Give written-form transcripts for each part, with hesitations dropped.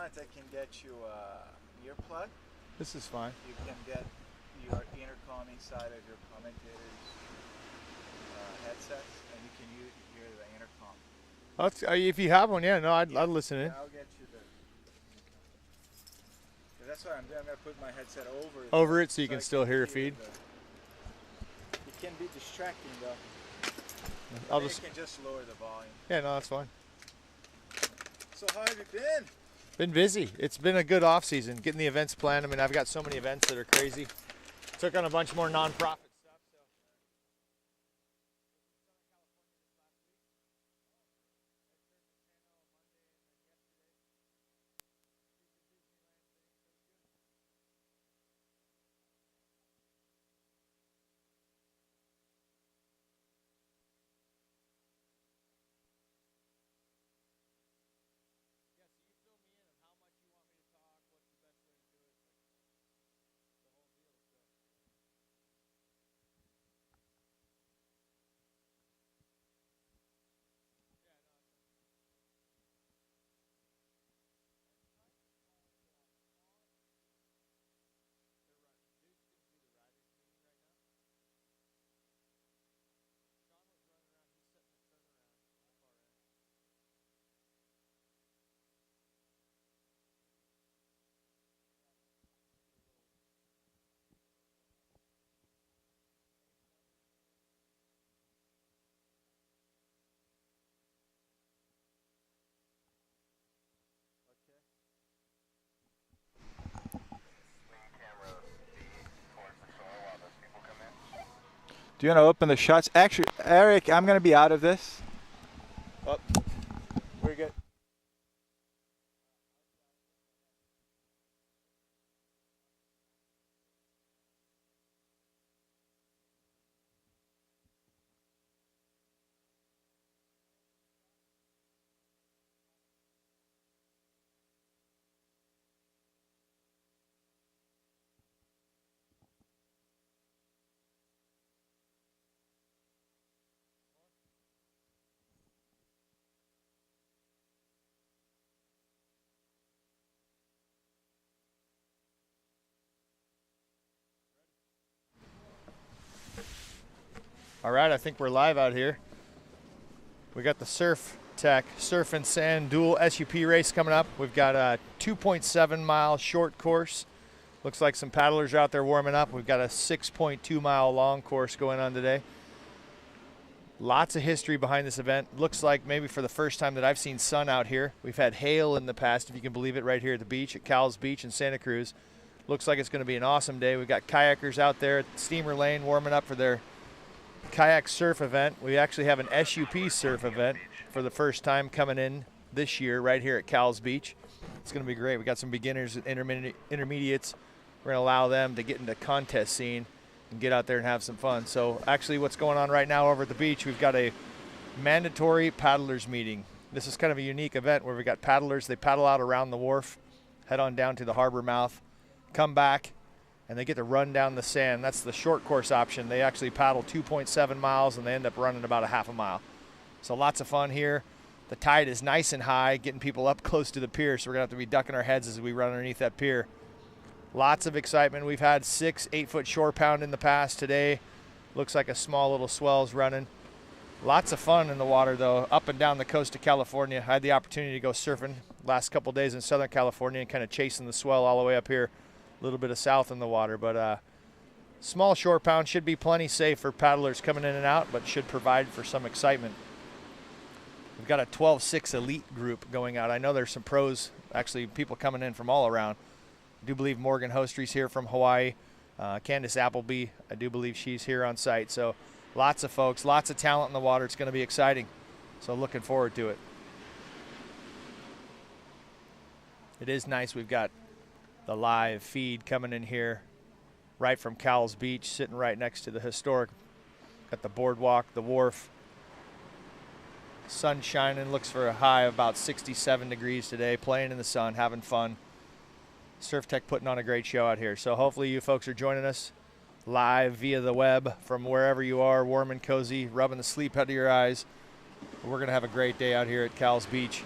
want, I can get you an earplug. This is fine. You can get your intercom inside of your commentator's headsets, and you can hear the intercom. If you have one, yeah, no, I'd listen in. Yeah, I'll get you the. That's what I'm doing. I'm gonna put my headset over it so you can still hear a feed. It can be distracting though. You can just lower the volume. Yeah, no, that's fine. So how have you been? Been busy. It's been a good off season, getting the events planned. I mean, I've got so many events that are crazy. Took on a bunch more nonprofit. Do you want to open the shots? Actually, Eric, I'm going to be out of this. Oh, we're good. All right, I think we're live out here. We got the Surftech Surf and Sand Dual SUP race coming up. We've got a 2.7 mile short course. Looks like some paddlers are out there warming up. We've got a 6.2 mile long course going on today. Lots of history behind this event. Looks like maybe for the first time that I've seen sun out here. We've had hail in the past, if you can believe it, right here at the beach at Cowles Beach in Santa Cruz. Looks like it's going to be an awesome day. We've got kayakers out there at Steamer Lane warming up for their kayak surf event. We actually have an SUP surf event for the first time coming in this year right here at Cowles Beach. It's going to be great. We got some beginners and intermediates. We're going to allow them to get into contest scene and get out there and have some fun. So actually what's going on right now over at the beach, we've got a mandatory paddlers meeting. This is kind of a unique event where we got paddlers. They paddle out around the wharf, head on down to the harbor mouth, come back, and they get to run down the sand. That's the short course option. They actually paddle 2.7 miles and they end up running about a half a mile. So lots of fun here. The tide is nice and high, getting people up close to the pier, so we're gonna have to be ducking our heads as we run underneath that pier. Lots of excitement. We've had 6 8-foot shore pound in the past. Today looks like a small little swell's running. Lots of fun in the water though, up and down the coast of California. I had the opportunity to go surfing last couple days in Southern California and kind of chasing the swell all the way up here, a little bit of south in the water. But small shore pound should be plenty safe for paddlers coming in and out, but should provide for some excitement. We've got a 12-6 elite group going out. I know there's some pros, actually people coming in from all around. I do believe Morgan Hostry's here from Hawaii. Candace Appleby, I do believe she's here on site. So lots of folks, lots of talent in the water. It's going to be exciting. So looking forward to it. It is nice. We've got the live feed coming in here right from Cowles Beach, sitting right next to the historic. Got the boardwalk, the wharf. Sun shining, looks for a high of about 67 degrees today, playing in the sun, having fun. Surftech putting on a great show out here. So hopefully you folks are joining us live via the web from wherever you are, warm and cozy, rubbing the sleep out of your eyes. We're going to have a great day out here at Cowles Beach.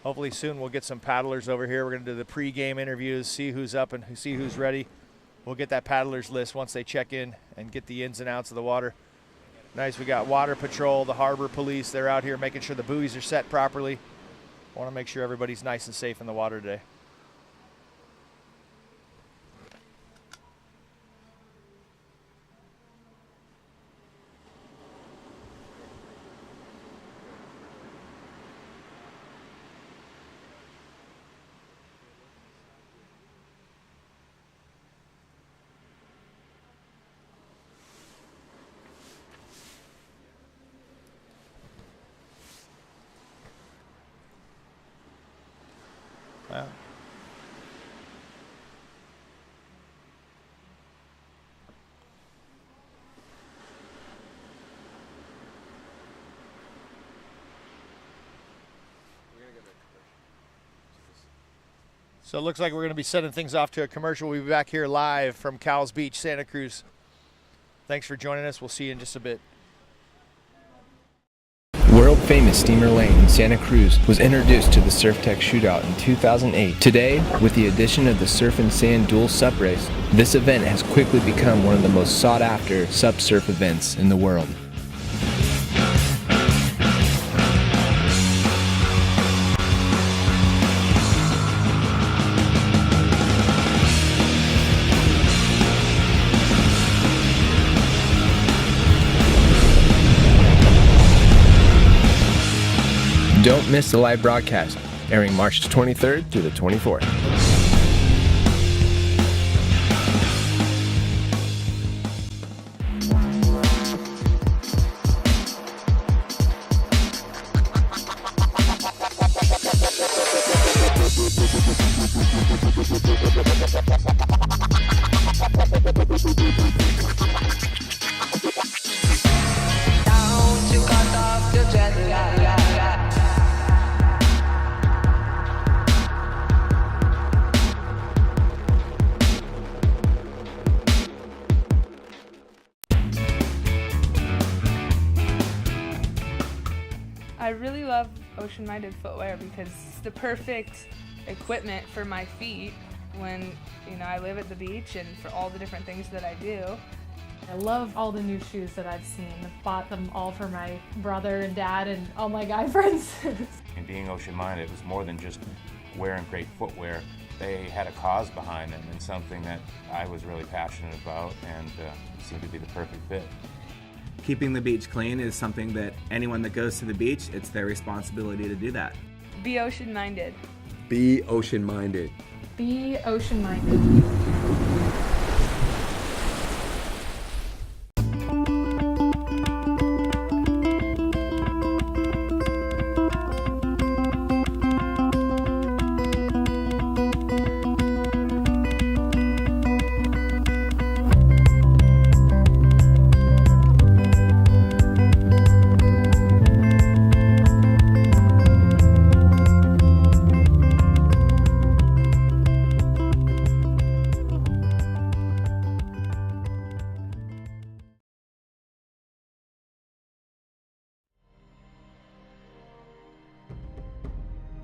Hopefully soon we'll get some paddlers over here. We're going to do the pre-game interviews, see who's up and see who's ready. We'll get that paddlers list once they check in and get the ins and outs of the water. Nice, we got Water Patrol, the Harbor Police. They're out here making sure the buoys are set properly. Want to make sure everybody's nice and safe in the water today. Wow. So it looks like we're going to be setting things off to a commercial. We'll be back here live from Cowles Beach, Santa Cruz. Thanks for joining us. We'll see you in just a bit. World-famous Steamer Lane in Santa Cruz was introduced to the Surftech Shootout in 2008. Today, with the addition of the Surf and Sand Dual Sup Race, this event has quickly become one of the most sought-after sup-surf events in the world. Don't miss the live broadcast, airing March 23rd through the 24th. I really love ocean-minded footwear because it's the perfect equipment for my feet when, I live at the beach and for all the different things that I do. I love all the new shoes that I've seen. I've bought them all for my brother and dad and all my guy friends. And being ocean-minded, it was more than just wearing great footwear. They had a cause behind them and something that I was really passionate about, and it seemed to be the perfect fit. Keeping the beach clean is something that anyone that goes to the beach, it's their responsibility to do that. Be ocean-minded. Be ocean-minded. Be ocean-minded.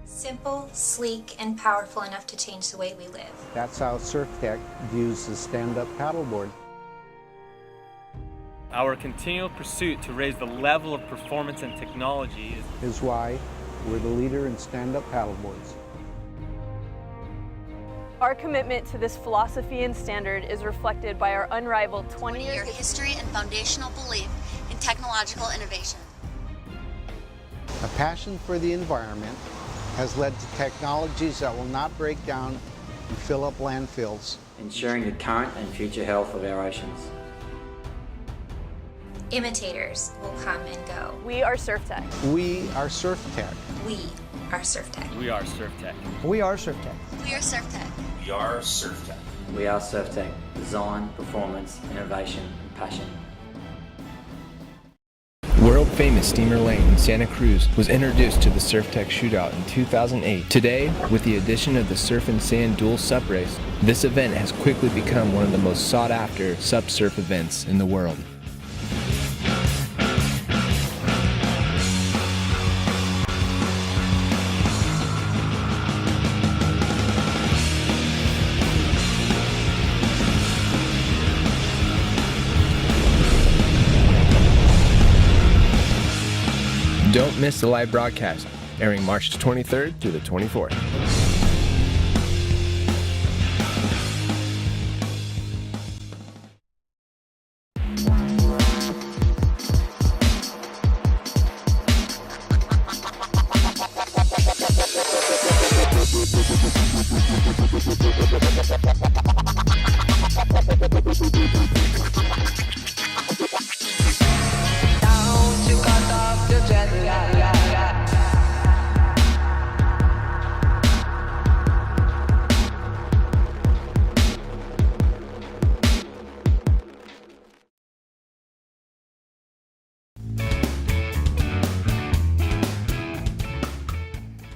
Simple, sleek, and powerful enough to change the way we live. That's how Surftech views the stand-up paddleboard. Our continual pursuit to raise the level of performance and technology is why we're the leader in stand-up paddleboards. Our commitment to this philosophy and standard is reflected by our unrivaled 20-year history and foundational belief in technological innovation. A passion for the environment has led to technologies that will not break down and fill up landfills, ensuring the current and future health of our oceans. Imitators will come and go. We are Surftech. We are Surftech. We are Surftech. We are Surftech. We are Surftech. We are Surftech. We are Surftech. We are Surftech. Design, performance, innovation, and passion. World-famous Steamer Lane in Santa Cruz was introduced to the Surftech Shootout in 2008. Today, with the addition of the Surf and Sand Dual Sup Race, this event has quickly become one of the most sought-after sup-surf events in the world. Don't miss the live broadcast, airing March 23rd through the 24th.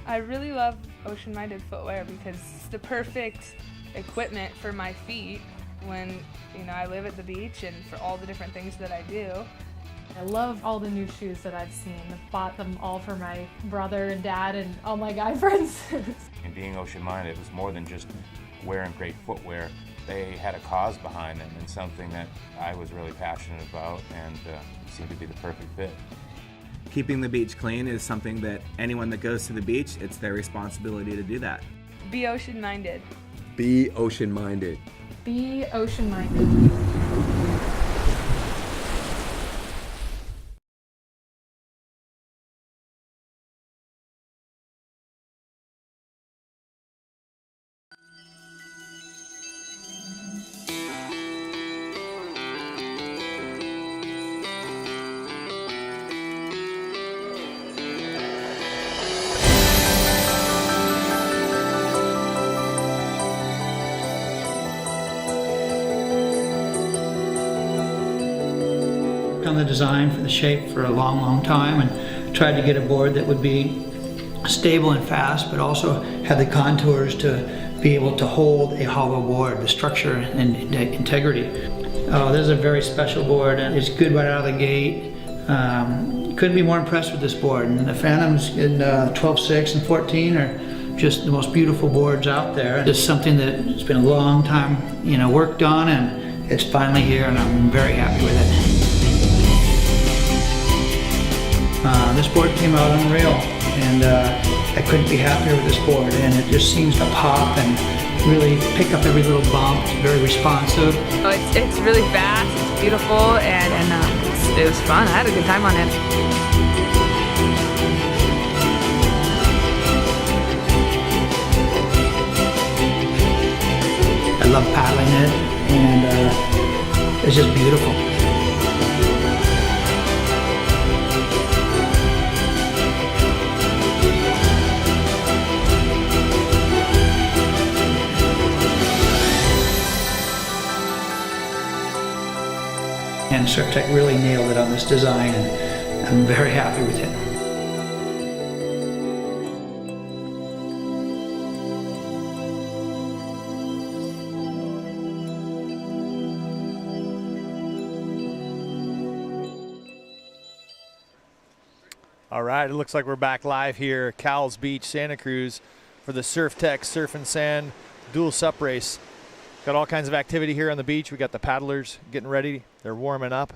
I really love ocean-minded footwear because it's the perfect equipment for my feet when, I live at the beach and for all the different things that I do. I love all the new shoes that I've seen. I've bought them all for my brother and dad and all my guy friends. And being ocean-minded, it was more than just wearing great footwear. They had a cause behind them and something that I was really passionate about and seemed to be the perfect fit. Keeping the beach clean is something that anyone that goes to the beach, it's their responsibility to do that. Be ocean-minded. Be ocean-minded. Be ocean-minded. On the design for the shape for a long time and tried to get a board that would be stable and fast, but also have the contours to be able to hold a hollow board, the structure and integrity. Oh, this is a very special board and it's good right out of the gate. Couldn't be more impressed with this board. And the Phantoms in 12.6 and 14 are just the most beautiful boards out there. It's something that's been a long time, worked on, and it's finally here and I'm very happy with it. This board came out unreal, and I couldn't be happier with this board, and it just seems to pop and really pick up every little bump. It's very responsive. It's really fast, it's beautiful, and it was fun. I had a good time on it. I love paddling it, and it's just beautiful. And Surftech really nailed it on this design, and I'm very happy with it. All right, it looks like we're back live here at Cowles Beach, Santa Cruz for the Surftech Surf and Sand Dual Sup Race. Got all kinds of activity here on the beach. We got the paddlers getting ready. They're warming up.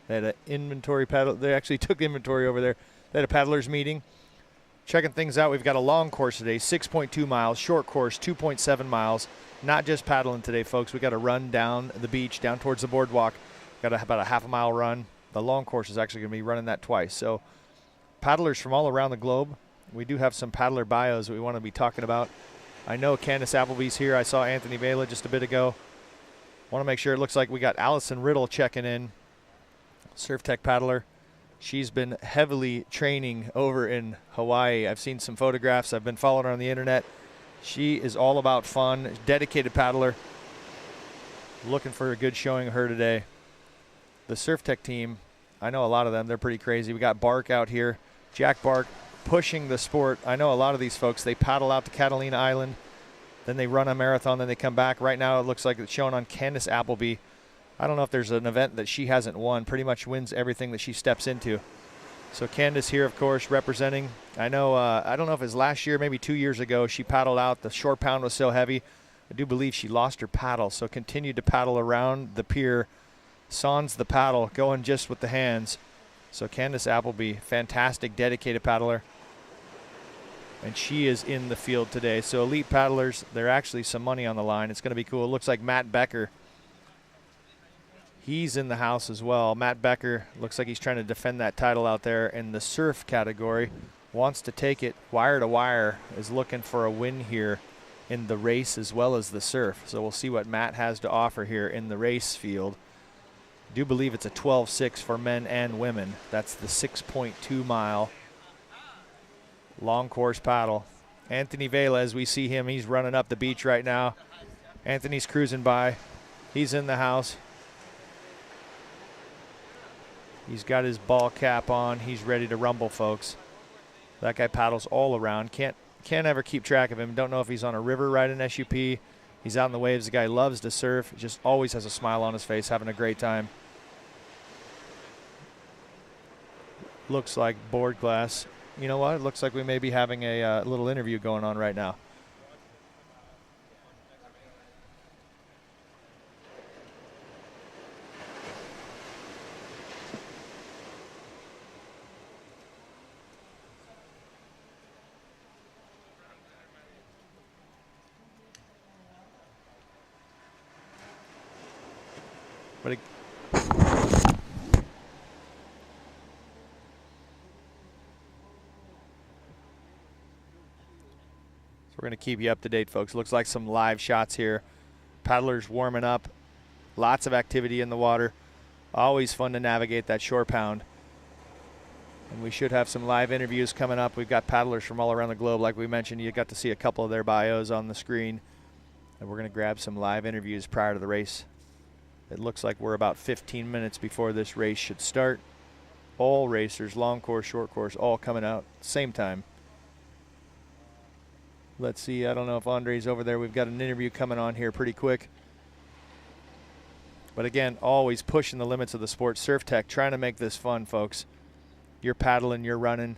They had an inventory paddle. They actually took inventory over there. They had a paddlers meeting. Checking things out. We've got a long course today, 6.2 miles, short course, 2.7 miles. Not just paddling today, folks. We got to run down the beach, down towards the boardwalk. Got about a half a mile run. The long course is actually going to be running that twice. So paddlers from all around the globe. We do have some paddler bios that we want to be talking about. I know Candace Appleby's here. I saw Anthony Vela just a bit ago. Want to make sure. It looks like we got Allison Riddle checking in, Surftech paddler. She's been heavily training over in Hawaii. I've seen some photographs. I've been following her on the internet. She is all about fun, dedicated paddler. Looking for a good showing of her today. The Surftech team, I know a lot of them. They're pretty crazy. We got Bark out here, Jack Bark, pushing the sport. I know a lot of these folks, they paddle out to Catalina Island, then they run a marathon, then they come back. Right now it looks like it's showing on Candace Appleby. I don't know if there's an event that she hasn't won. Pretty much wins everything that she steps into. So Candace here, of course, representing. I know, I don't know if it was last year, maybe 2 years ago, she paddled out. The shore pound was so heavy. I do believe she lost her paddle, so continued to paddle around the pier. Sans the paddle, going just with the hands. So Candace Appleby, fantastic, dedicated paddler. And she is in the field today. So elite paddlers, there's actually some money on the line. It's going to be cool. It looks like Matt Becker, he's in the house as well. Matt Becker looks like he's trying to defend that title out there in the surf category. Wants to take it wire to wire, is looking for a win here in the race as well as the surf. So we'll see what Matt has to offer here in the race field. I do believe it's a 12.6 for men and women. That's the 6.2 mile long course paddle. Anthony Vela, as we see him, he's running up the beach right now. Anthony's cruising by. He's in the house. He's got his ball cap on. He's ready to rumble, folks. That guy paddles all around. Can't ever keep track of him. Don't know if he's on a river riding SUP. He's out in the waves. The guy loves to surf. Just always has a smile on his face, having a great time. Looks like board class. You know what? It looks like we may be having a little interview going on right now. But we're going to keep you up to date, folks. Looks like some live shots here. Paddlers warming up. Lots of activity in the water. Always fun to navigate that shore pound. And we should have some live interviews coming up. We've got paddlers from all around the globe. Like we mentioned, you got to see a couple of their bios on the screen. And we're going to grab some live interviews prior to the race. It looks like we're about 15 minutes before this race should start. All racers, long course, short course, all coming out same time. Let's see, I don't know if Andre's over there. We've got an interview coming on here pretty quick. But again, always pushing the limits of the sport. Surftech, trying to make this fun, folks. You're paddling, you're running,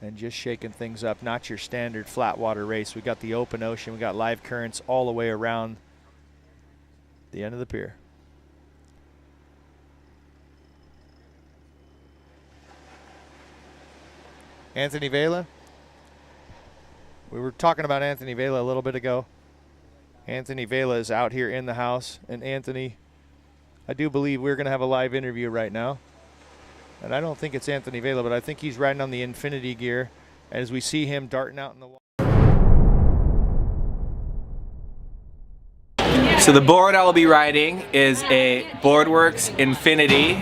and just shaking things up. Not your standard flat water race. We got the open ocean. We got live currents all the way around the end of the pier. Anthony Vela. We were talking about Anthony Vela a little bit ago. Anthony Vela is out here in the house. And Anthony, I do believe we're going to have a live interview right now. And I don't think it's Anthony Vela, but I think he's riding on the Infinity gear as we see him darting out in the water. So the board I will be riding is a Boardworks Infinity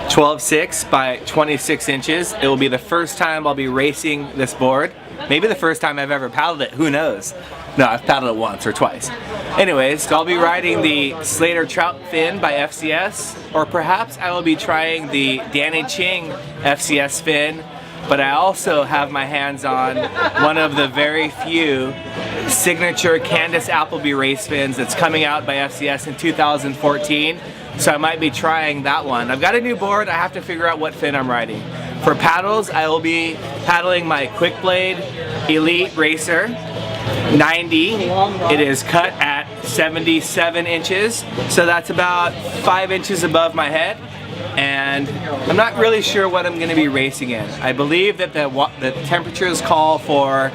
12.6 by 26 inches. It will be the first time I'll be racing this board. Maybe the first time I've ever paddled it, who knows? No, I've paddled it once or twice. Anyways, so I'll be riding the Slater Trout fin by FCS, or perhaps I will be trying the Danny Ching FCS fin, but I also have my hands on one of the very few signature Candace Appleby race fins that's coming out by FCS in 2014. So I might be trying that one. I've got a new board. I have to figure out what fin I'm riding. For paddles, I will be paddling my Quick Blade Elite Racer 90. It is cut at 77 inches, so that's about 5 inches above my head. And I'm not really sure what I'm going to be racing in. I believe that the temperatures call for,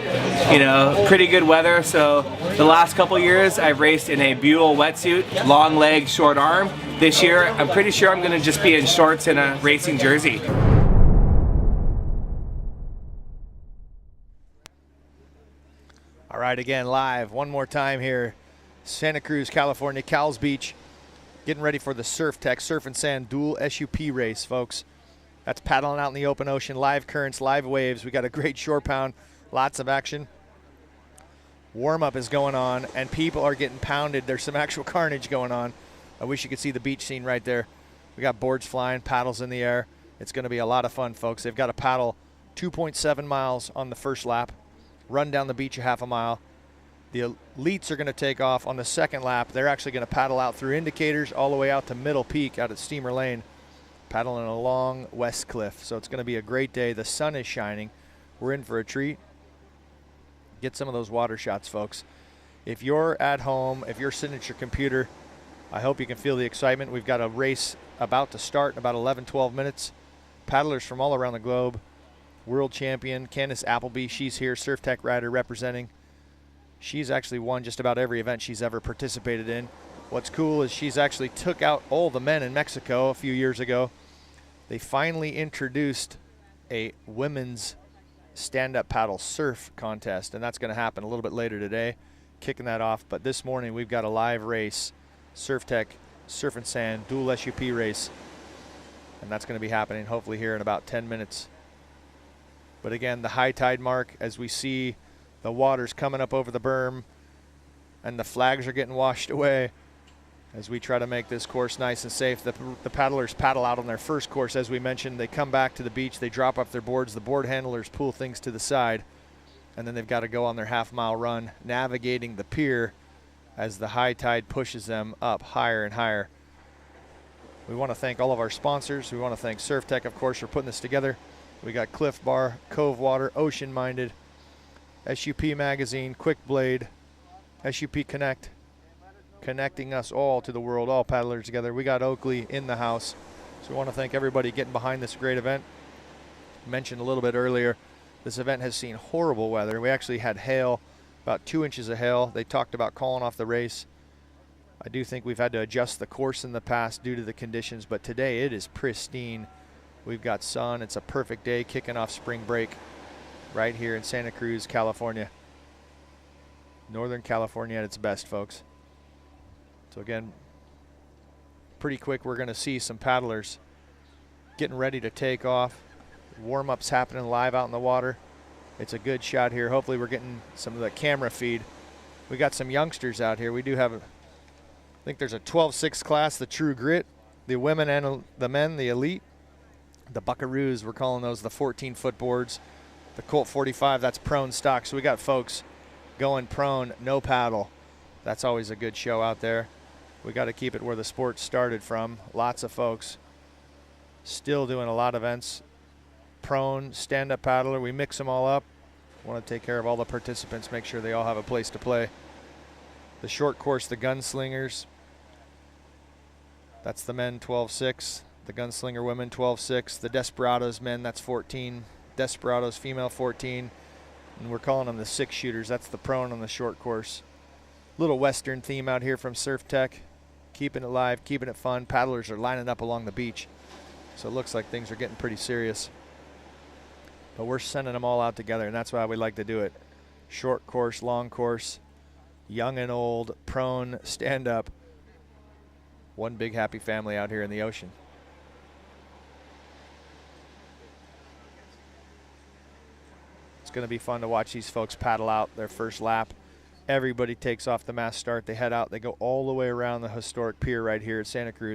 you know, pretty good weather. So the last couple years I've raced in a Buell wetsuit, long leg, short arm. This year I'm pretty sure I'm going to just be in shorts and a racing jersey. All right, again, live one more time here. Santa Cruz, California, Cowles Beach. Getting ready for the Surftech Surf and Sand Dual SUP race, folks. That's paddling out in the open ocean, live currents, live waves. We got a great shore pound, lots of action. Warm-up is going on, and people are getting pounded. There's some actual carnage going on. I wish you could see the beach scene right there. We got boards flying, paddles in the air. It's going to be a lot of fun, folks. They've got to paddle 2.7 miles on the first lap, run down the beach a half a mile. The elites are going to take off on the second lap. They're actually going to paddle out through indicators all the way out to Middle Peak out at Steamer Lane, paddling along West Cliff. So it's going to be a great day. The sun is shining. We're in for a treat. Get some of those water shots, folks. If you're at home, if you're sitting at your computer I hope you can feel the excitement. We've got a race about to start in about 11, 12 minutes. Paddlers from all around the globe. World champion Candace Appleby, she's here, Surftech rider representing. She's actually won just about every event she's ever participated in. What's cool is she's actually took out all the men in Mexico a few years ago. They finally introduced a women's stand-up paddle surf contest, and that's going to happen a little bit later today, kicking that off. But this morning we've got a live race, Surftech Surf and Sand dual SUP race, and that's going to be happening hopefully here in about 10 minutes. But again, the high tide mark, as we see the water's coming up over the berm and the flags are getting washed away as we try to make this course nice and safe. The paddlers paddle out on their first course, as we mentioned. They come back to the beach, they drop off their boards, the board handlers pull things to the side, and then they've got to go on their half-mile run, navigating the pier as the high tide pushes them up higher and higher. We want to thank all of our sponsors. We want to thank Surftech, of course, for putting this together. We got Cliff Bar, Cove Water, Ocean Minded, SUP Magazine, Quick Blade, SUP Connect, connecting us all to the world, all paddlers together. We got Oakley in the house. So we want to thank everybody getting behind this great event. Mentioned a little bit earlier, this event has seen horrible weather. We actually had hail, about 2 inches of hail. They talked about calling off the race. I do think we've had to adjust the course in the past due to the conditions, but today it is pristine. We've got sun. It's a perfect day kicking off spring break right here in Santa Cruz, California. Northern California at its best, folks. So again, pretty quick we're going to see some paddlers getting ready to take off. Warm-ups happening live out in the water. It's a good shot here. Hopefully we're getting some of the camera feed. We got some youngsters out here. We do have, I think there's a 12-6 class, the True Grit, the women and the men, the Elite. The Buckaroos, we're calling those the 14-foot boards. The Colt 45, that's prone stock. So we got folks going prone, no paddle. That's always a good show out there. We got to keep it where the sport started from. Lots of folks still doing a lot of events. Prone, stand-up paddler, we mix them all up. Want to take care of all the participants, make sure they all have a place to play. The short course, the Gunslingers, that's the men, 12-6. The Gunslinger women, 12-6. The Desperados men, that's 14. Desperados female, 14. And we're calling them the 6-shooters. That's the prone on the short course. Little Western theme out here from Surftech. Keeping it live, keeping it fun. Paddlers are lining up along the beach. So it looks like things are getting pretty serious. But we're sending them all out together, and that's why we like to do it. Short course, long course, young and old, prone, stand up. One big happy family out here in the ocean. It's going to be fun to watch these folks paddle out their first lap. Everybody takes off the mass start. They head out. They go all the way around the historic pier right here at Santa Cruz.